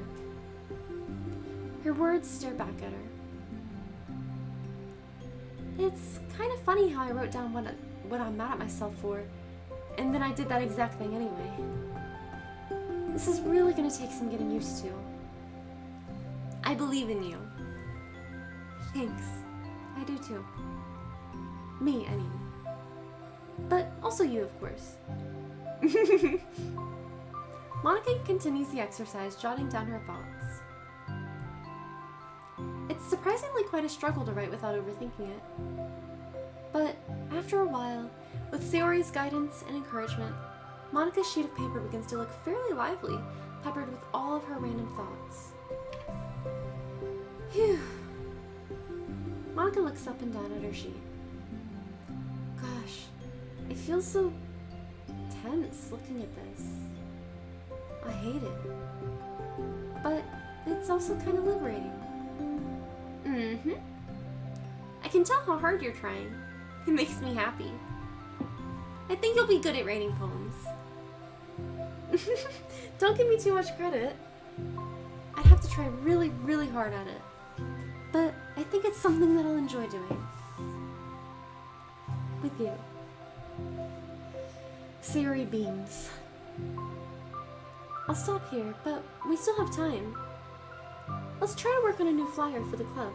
Her words stare back at her. It's kind of funny how I wrote down what I'm mad at myself for, and then I did that exact thing anyway. This is really gonna take some getting used to. I believe in you. Thanks. I do too. Me, I mean. But also you, of course. Monica continues the exercise, jotting down her thoughts. It's surprisingly quite a struggle to write without overthinking it. But after a while, with Sayori's guidance and encouragement, Monica's sheet of paper begins to look fairly lively, peppered with all of her random thoughts. Phew. Monica looks up and down at her sheet. Gosh, it feels so tense looking at this. I hate it. But it's also kind of liberating. I can tell how hard you're trying. It makes me happy. I think you'll be good at writing poems. Don't give me too much credit. I'd have to try really, really hard at it. But I think it's something that I'll enjoy doing. With you. Sayori beams. I'll stop here, but we still have time. Let's try to work on a new flyer for the club.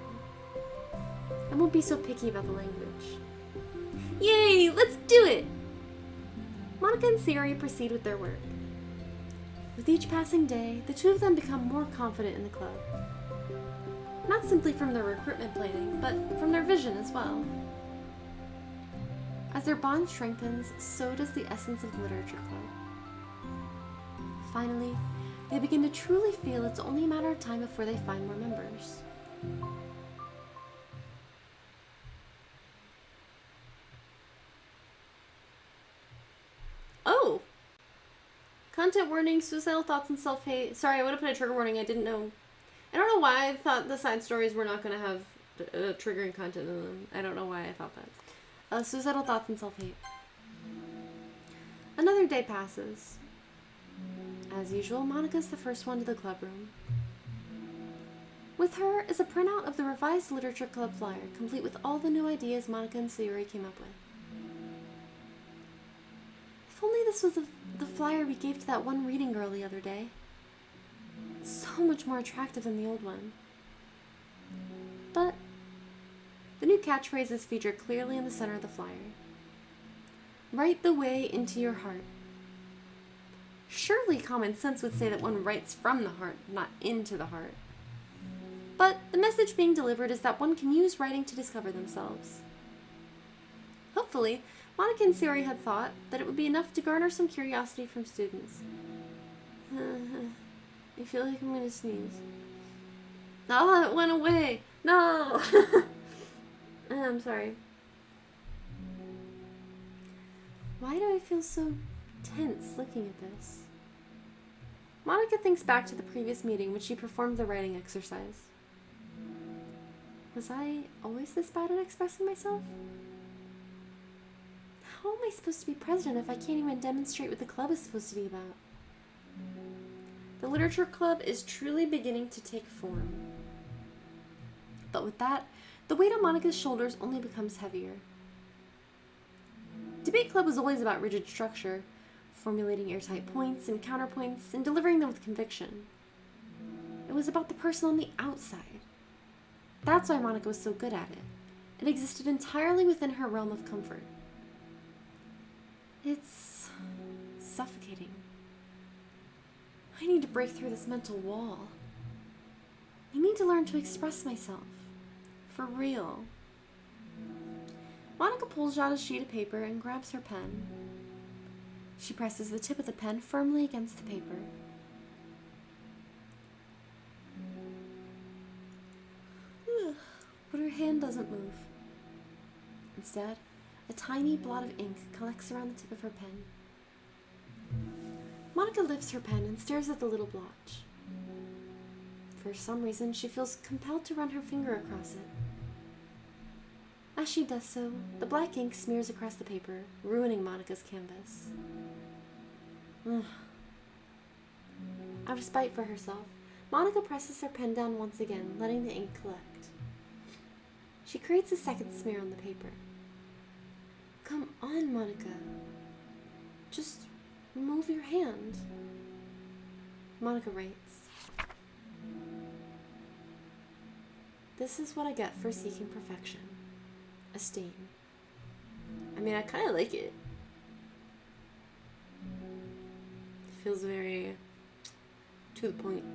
I won't be so picky about the language. Yay! Let's do it! Monica and Sayori proceed with their work. With each passing day, the two of them become more confident in the club. Not simply from their recruitment planning, but from their vision as well. As their bond strengthens, so does the essence of the literature club. Finally, they begin to truly feel it's only a matter of time before they find more members. Oh! Content warning, suicidal thoughts and self-hate. Sorry, I would have put a trigger warning. I didn't know. I don't know why I thought the side stories were not going to have triggering content in them. I don't know why I thought that. Suicidal thoughts and self-hate. Another day passes. As usual, Monica's the first one to the club room. With her is a printout of the revised Literature Club flyer, complete with all the new ideas Monica and Sayori came up with. If only this was the flyer we gave to that one reading girl the other day. It's so much more attractive than the old one. But the new catchphrases feature clearly in the center of the flyer. Write the way into your heart. Surely common sense would say that one writes from the heart, not into the heart. But the message being delivered is that one can use writing to discover themselves. Hopefully, Monica and Sayori had thought that it would be enough to garner some curiosity from students. I feel like I'm gonna sneeze. Oh, it went away! No! I'm sorry. Why do I feel so tense looking at this? Monica thinks back to the previous meeting when she performed the writing exercise. Was I always this bad at expressing myself? How am I supposed to be president if I can't even demonstrate what the club is supposed to be about? The literature club is truly beginning to take form. But with that, the weight on Monica's shoulders only becomes heavier. Debate club was always about rigid structure, formulating airtight points and counterpoints and delivering them with conviction. It was about the person on the outside. That's why Monica was so good at it. It existed entirely within her realm of comfort. It's suffocating. I need to break through this mental wall. I need to learn to express myself. For real. Monica pulls out a sheet of paper and grabs her pen. She presses the tip of the pen firmly against the paper. But her hand doesn't move. Instead, a tiny blot of ink collects around the tip of her pen. Monica lifts her pen and stares at the little blotch. For some reason, she feels compelled to run her finger across it. As she does so, the black ink smears across the paper, ruining Monica's canvas. Out of spite for herself, Monica presses her pen down once again, letting the ink collect. She creates a second smear on the paper. Come on, Monica. Just move your hand. Monica writes. This is what I get for seeking perfection. A stain. I mean, I kind of like it. It feels very to the point.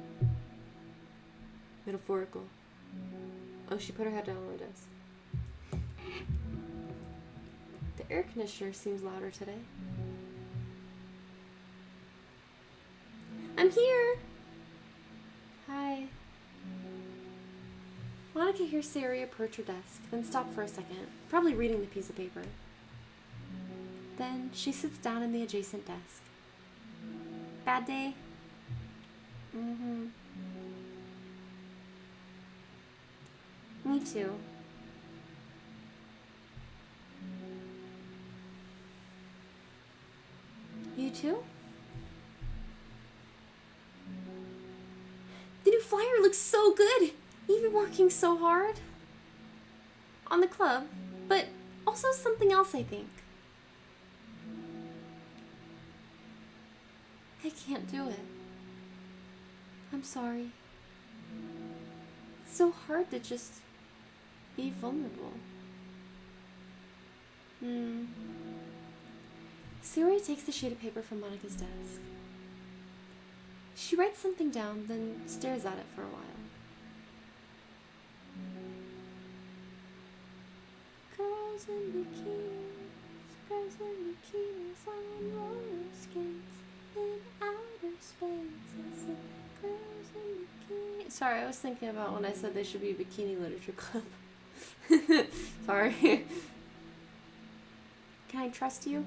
Metaphorical. Oh, she put her head down on the desk. The air conditioner seems louder today. I'm here! Hi. Monica hears Sayori approach her desk, then stop for a second, probably reading the piece of paper. Then she sits down in the adjacent desk. Bad day? Mm-hmm. Me too. You too? The new flyer looks so good! You've been working so hard. On the club, but also something else, I think. I can't do it. I'm sorry. It's so hard to just be vulnerable. Sayori takes the sheet of paper from Monica's desk. She writes something down, then stares at it for a while. Girls in bikinis on roller skates in outer space. I said, girls in bikinis. Sorry, I was thinking about when I said they should be Bikini Literature Club. Sorry. Can I trust you?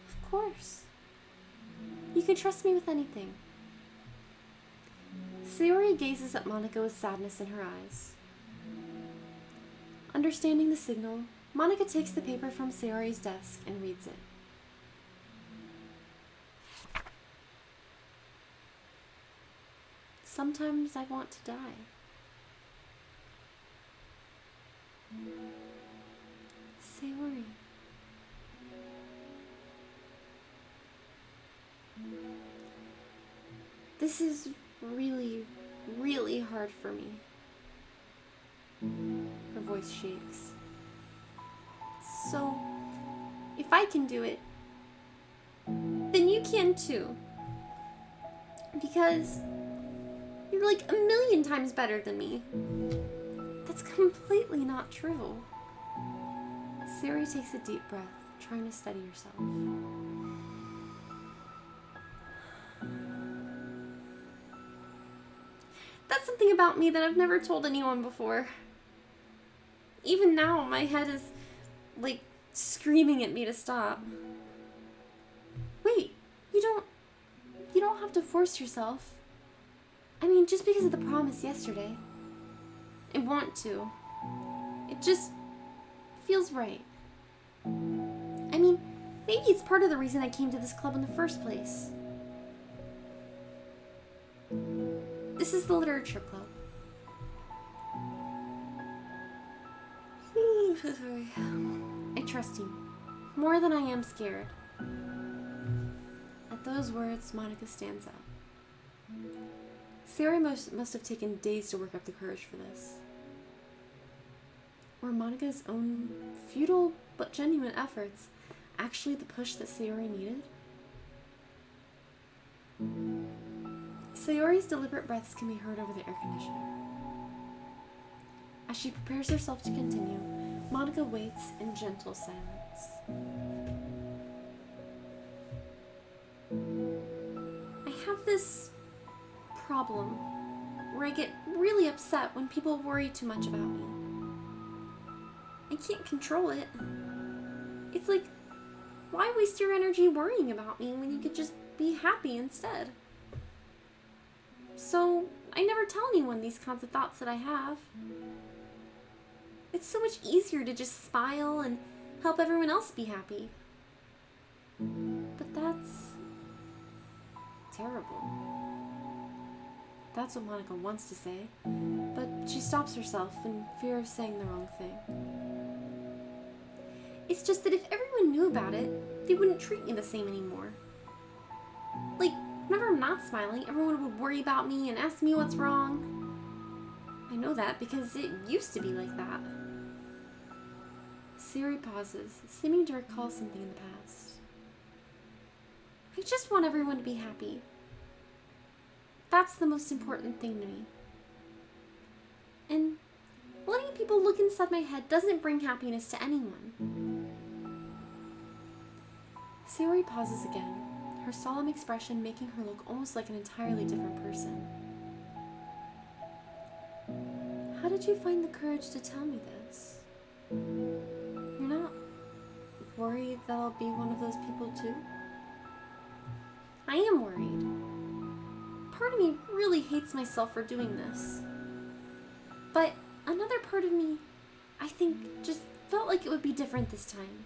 Of course. You can trust me with anything. Sayori gazes at Monica with sadness in her eyes. Understanding the signal, Monica takes the paper from Sayori's desk and reads it. Sometimes I want to die. Sayori. This is really, really hard for me. Her voice shakes. So, if I can do it, then you can too. Because you're like a million times better than me. That's completely not true. Sayori takes a deep breath, trying to steady herself. That's something about me that I've never told anyone before. Even now, my head is, like, screaming at me to stop. Wait, you don't have to force yourself. I mean, just because of the promise yesterday. I want to. It just feels right. I mean, maybe it's part of the reason I came to this club in the first place. This is the Literature Club. Sorry. I trust you. More than I am scared. At those words, Monica stands up. Sayori must have taken days to work up the courage for this. Were Monica's own futile but genuine efforts actually the push that Sayori needed? Sayori's deliberate breaths can be heard over the air conditioner. As she prepares herself to continue, Monica waits in gentle silence. I have this problem where I get really upset when people worry too much about me. I can't control it. It's like, why waste your energy worrying about me when you could just be happy instead? So, I never tell anyone these kinds of thoughts that I have. It's so much easier to just smile and help everyone else be happy. But that's terrible. That's what Monica wants to say, but she stops herself in fear of saying the wrong thing. It's just that if everyone knew about it, they wouldn't treat me the same anymore. Like, whenever I'm not smiling, everyone would worry about me and ask me what's wrong. I know that because it used to be like that. Sayori pauses, seeming to recall something in the past. I just want everyone to be happy. That's the most important thing to me. And letting people look inside my head doesn't bring happiness to anyone. Sayori pauses again, her solemn expression making her look almost like an entirely different person. How did you find the courage to tell me this? You're not worried that I'll be one of those people too? I am worried. Part of me really hates myself for doing this. But another part of me, I think, just felt like it would be different this time.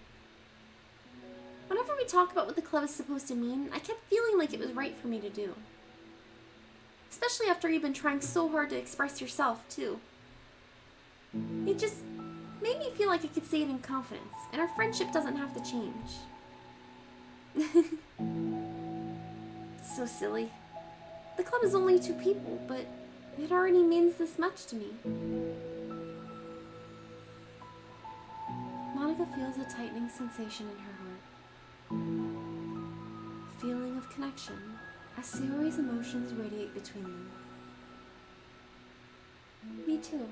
Whenever we talk about what the club is supposed to mean, I kept feeling like it was right for me to do. Especially after you've been trying so hard to express yourself, too. It just made me feel like I could say it in confidence, and our friendship doesn't have to change. So silly. The club is only 2 people, but it already means this much to me. Monica feels a tightening sensation in her heart. A feeling of connection as Sayori's emotions radiate between them. Me too.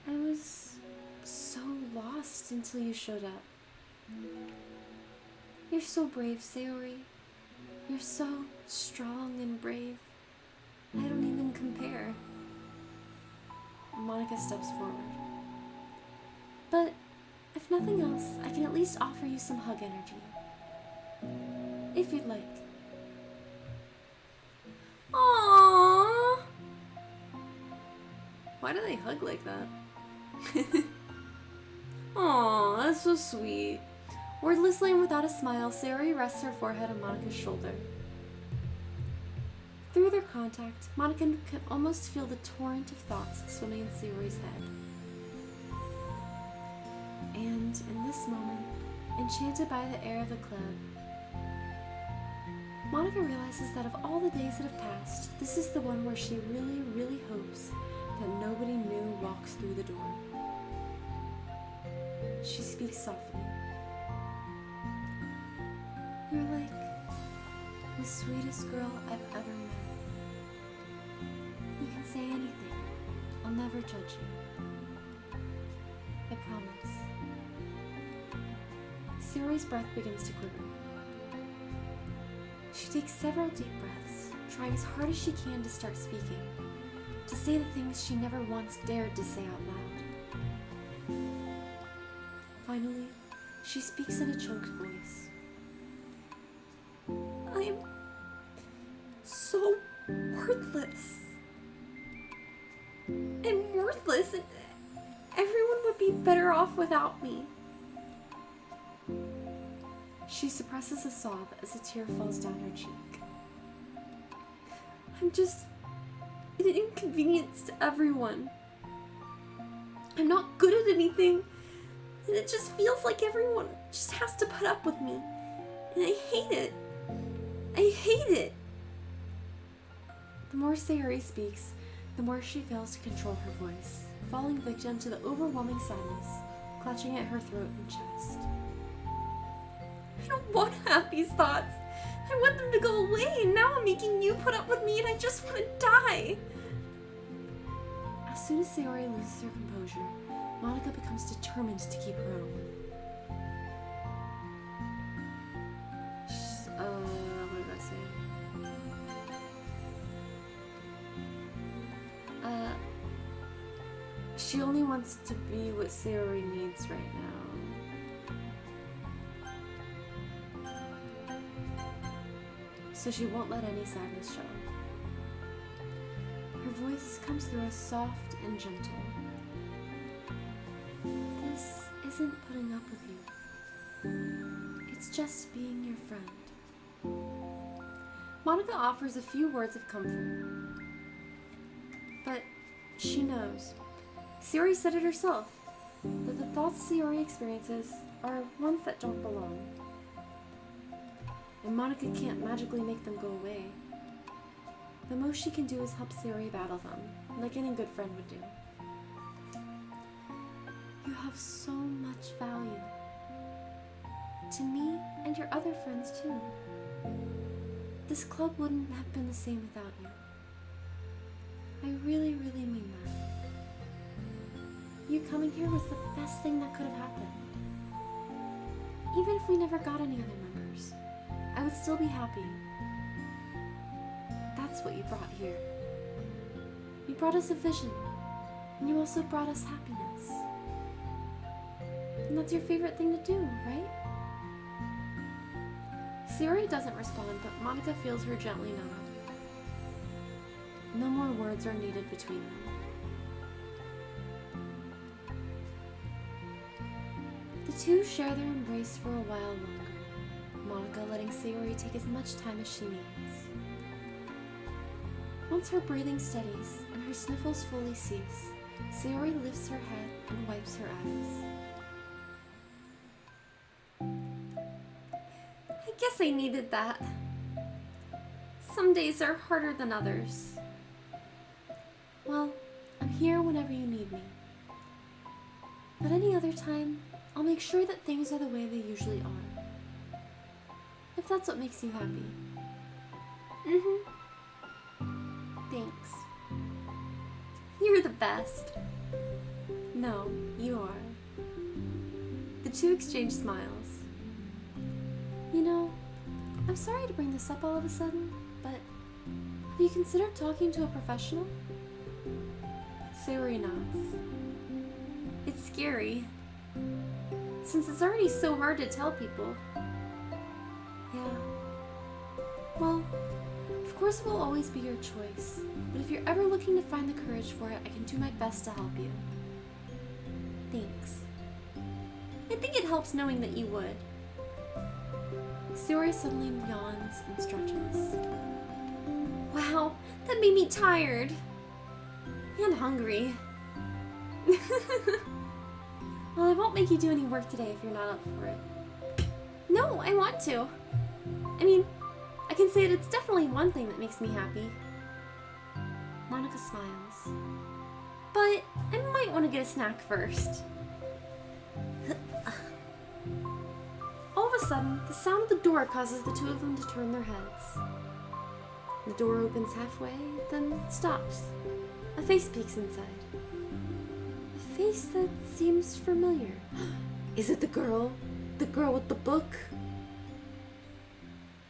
I was so lost until you showed up. You're so brave, Sayori. You're so strong and brave. I don't even compare. Monica steps forward. But if nothing else, I can at least offer you some hug energy. If you'd like. Aww. Why do they hug like that? Aw, that's so sweet. Wordlessly and without a smile, Sayori rests her forehead on Monika's shoulder. Through their contact, Monika can almost feel the torrent of thoughts swimming in Sayori's head. And in this moment, enchanted by the air of the club, Monika realizes that of all the days that have passed, this is the one where she really, really hopes that nobody new walks through the door. She speaks softly. You're like the sweetest girl I've ever met. You can say anything. I'll never judge you. I promise. Sayori's breath begins to quiver. She takes several deep breaths, trying as hard as she can to start speaking, to say the things she never once dared to say out loud. Finally, she speaks in a choked voice. I'm so worthless. I'm worthless, and everyone would be better off without me. She suppresses a sob as a tear falls down her cheek. I'm just an inconvenience to everyone. I'm not good at anything, and it just feels like everyone just has to put up with me. And I hate it. I hate it. The more Sayori speaks, the more she fails to control her voice, falling victim to the overwhelming sadness, clutching at her throat and chest. I don't want to have these thoughts. I want them to go away, and now I'm making you put up with me, and I just want to die. As soon as Sayori loses her composure, Monika becomes determined to keep her own. What did I say? She only wants to be what Sayori needs right now. So she won't let any sadness show. Her voice comes through as soft and gentle. This isn't putting up with you. It's just being your friend. Monika offers a few words of comfort. But she knows. Sayori said it herself, that the thoughts Sayori experiences are ones that don't belong. And Monika can't magically make them go away. The most she can do is help Sayori battle them, like any good friend would do. You have so much value. To me and your other friends too. This club wouldn't have been the same without you. I really, really mean that. You coming here was the best thing that could have happened. Even if we never got any other members, I would still be happy. That's what you brought here. You brought us a vision, and you also brought us happiness. And that's your favorite thing to do, right? Sayori doesn't respond, but Monika feels her gently nod. No more words are needed between them. The two share their embrace for a while longer, Monika letting Sayori take as much time as she needs. Once her breathing steadies and her sniffles fully cease, Sayori lifts her head and wipes her eyes. I guess I needed that. Some days are harder than others. Well, I'm here whenever you need me. But any other time, I'll make sure that things are the way they usually are. If that's what makes you happy. Thanks. You're the best. No, you are. The two exchange smiles. You know, I'm sorry to bring this up all of a sudden, but have you considered talking to a professional? Sayori nods. It's scary, since it's already so hard to tell people. Yeah. Well, of course it will always be your choice, but if you're ever looking to find the courage for it, I can do my best to help you. Thanks. I think it helps knowing that you would. Sayori suddenly yawns and stretches. Wow, that made me tired. And hungry. Well, I won't make you do any work today if you're not up for it. No, I want to. I mean, I can say that it's definitely one thing that makes me happy. Monica smiles. But I might want to get a snack first. All of a sudden, the sound of the door causes the two of them to turn their heads. The door opens halfway, then stops. A face peeks inside. A face that seems familiar. Is it the girl? The girl with the book?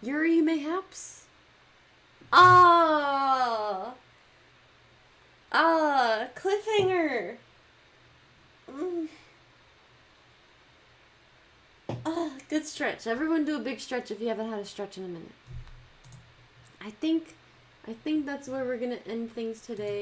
Yuri, mayhaps? Ah! Ah! Cliffhanger! Ah, good stretch. Everyone do a big stretch if you haven't had a stretch in a minute. I think that's where we're gonna end things today.